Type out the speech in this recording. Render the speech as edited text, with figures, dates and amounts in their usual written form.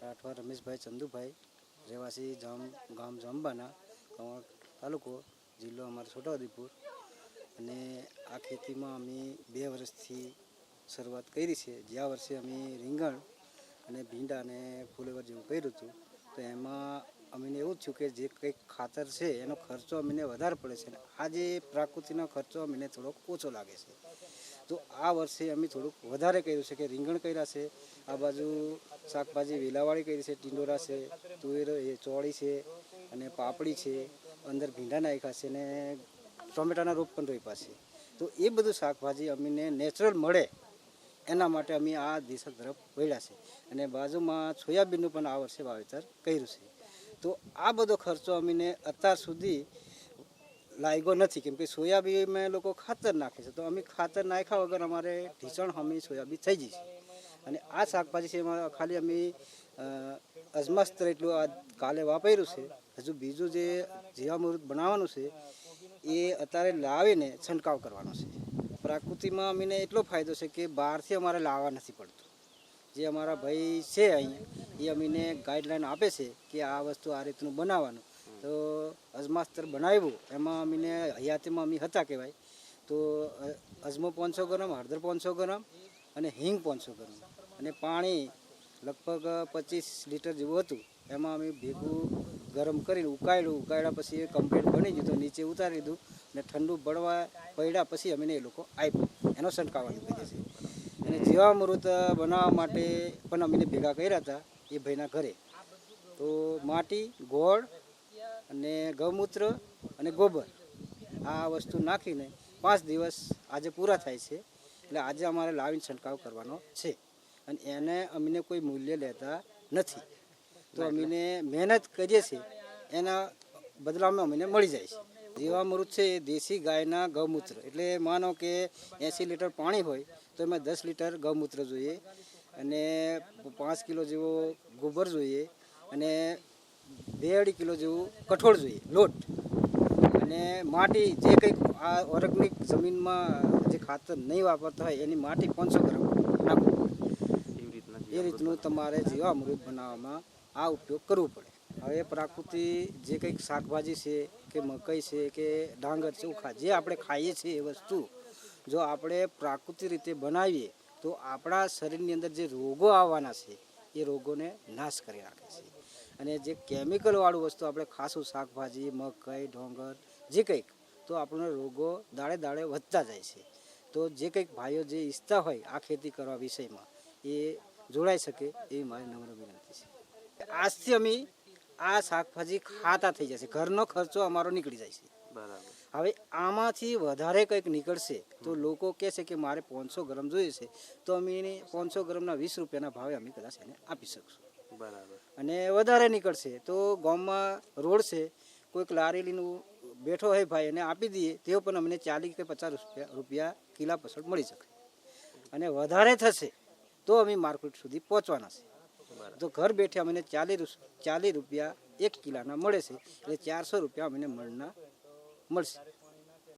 રાઠવા રમેશભાઈ ચંદુભાઈ, રહેવાસી ગામ જાંબાના, કવાંટ તાલુકો, જિલ્લો અમારો છોટાઉદેપુર. અને આ ખેતીમાં અમે 2 વર્ષથી શરૂઆત કરી છે. જ્યાં વર્ષે અમે રીંગણ અને ભીંડા અને ફુલેવર જેવું કર્યું હતું, તો એમાં અમને એવું થયું કે જે કંઈક ખાતર છે એનો ખર્ચો અમને વધારે પડે છે, અને આ જે પ્રાકૃતિનો ખર્ચો અમને થોડોક ઓછો લાગે છે. તો આ વર્ષે અમે થોડુંક વધારે કર્યું છે કે રીંગણ કર્યા છે, આ બાજુ શાકભાજી વેલાવાળી કરી છે, ટીંડોરા છે, તુવેર ચોળી છે અને પાપડી છે, અંદર ભીંડા નાખ્યા છે અને ટોમેટાના રોપ પણ રોપ્યા છે. તો એ બધું શાકભાજી અમને નેચરલ મળે એના માટે અમે આ દિશા તરફ વળ્યા છે. અને બાજુમાં સોયાબીનનું પણ આ વર્ષે વાવેતર કર્યું છે. તો આ બધો ખર્ચો અમને અત્યાર સુધી લાગ્યો નથી, કેમ કે સોયાબીનમાં લોકો ખાતર નાખે છે, તો અમે ખાતર નાખ્યા વગર અમારે ઢીસણ અમે સોયાબીન થઈ જઈ છે. અને આ શાકભાજી છે એમાં ખાલી અમે અજમાસ્ત્ર એટલું આ કાલે વાપર્યું છે. હજુ બીજું જે જીવામૃત બનાવવાનું છે એ અત્યારે લાવીને છંટકાવ કરવાનો છે. પ્રકૃતિમાં અમને એટલો ફાયદો છે કે બહારથી અમારે લાવવા નથી પડતું. જે અમારા ભાઈ છે અહીંયા એ અમને ગાઈડલાઈન આપે છે કે આ વસ્તુ આ રીતનું બનાવવાનું. તો અજમાસ્ત્ર બનાવ્યું એમાં અમને હયાતીમાં અમે હતા કહેવાય. તો અજમો 500 ગ્રામ, હળદર 500 ગ્રામ અને હિંગ 500 ગ્રામ અને પાણી લગભગ 25 લીટર જેવું હતું. એમાં અમે ભેગું ગરમ કરીને ઉકાળ્યા પછી એ કમ્પ્લીટ બની ગયું. તો નીચે ઉતારી દીધું અને ઠંડુ બળવા પડ્યા પછી અમને એ લોકો આપ્યું, એનો છંટકાવવાની પદ્ધતિ છે. અને જીવામૃત બનાવવા માટે પણ અમને ભેગા કર્યા હતા એ ભાઈના ઘરે. તો માટી, ગોળ અને ગૌમૂત્ર અને ગોબર આ વસ્તુ નાખીને 5 દિવસ આજે પૂરા થાય છે. એટલે આજે અમારે લાવીને છંટકાવ કરવાનો છે અને એને અમને કોઈ મૂલ્ય લેતા નથી. તો અમને મહેનત કરીએ છીએ એના બદલામાં અમને મળી જાય છે. જીવામૃત છે એ દેશી ગાયના ગૌમૂત્ર, એટલે માનો કે 80 લીટર પાણી હોય તો એમાં 10 લીટર ગૌમૂત્ર જોઈએ અને 5 કિલો જેવો ગોબર જોઈએ અને 2-2.5 કિલો જેવું કઠોળ જોઈએ, લોટ. અને માટી જે કંઈક આ ઓર્ગેનિક જમીનમાં જે ખાતર નહીં વાપરતા હોય એની માટી 500 ગ્રામ નાખવું પડે. એ રીતનું તમારે જીવામૃત બનાવવામાં આ ઉપયોગ કરવો પડે. હવે પ્રકૃતિ જે કંઈક શાકભાજી છે કે મકાઈ છે કે ડાંગર ચોખા જે આપણે ખાઈએ છીએ એ વસ્તુ જો આપણે પ્રાકૃતિક રીતે બનાવીએ તો આપણા શરીરની અંદર જે રોગો આવવાના છે એ રોગોને નાશ કરી નાખે છે. અને જે કેમિકલવાળું વસ્તુ આપણે ખાશું શાકભાજી, મકાઈ, ડાંગર જે કંઈક, તો આપણને રોગો દાડે દાડે વધતા જાય છે. તો જે કંઈક ભાઈઓ જે ઈચ્છતા હોય આ ખેતી કરવા વિષયમાં એ જોડાઈ શકે એવી મારી નમ્ર વિનંતી છે. આજથી અમે આ શાકભાજી ખાતા થઈ જશે, ઘરનો ખર્ચો અમારો નીકળી જાય છે. બરાબર. હવે આમાંથી વધારે કંઈક નીકળશે તો લોકો કહેશે કે મારે 500 ગ્રામ જોઈએ છે, તો અમે એને 500 ગ્રામના 20 રૂપિયાના ભાવે અમે કદાચ એને આપી શકશું. બરાબર. અને વધારે નીકળશે તો ગામમાં રોડ છે, કોઈક લારેલીનું બેઠો હોય ભાઈ એને આપી દઈએ તેઓ પણ અમને 40 કે 50 રૂપિયા કિલા પસંદ મળી શકે. અને વધારે થશે તો અમે માર્કેટ સુધી પહોંચવાના છે. તો ઘર બેઠે અમને 40 રૂપિયા 1 કિલાના મળે છે, એટલે 400 રૂપિયા અમને મળના મળશે.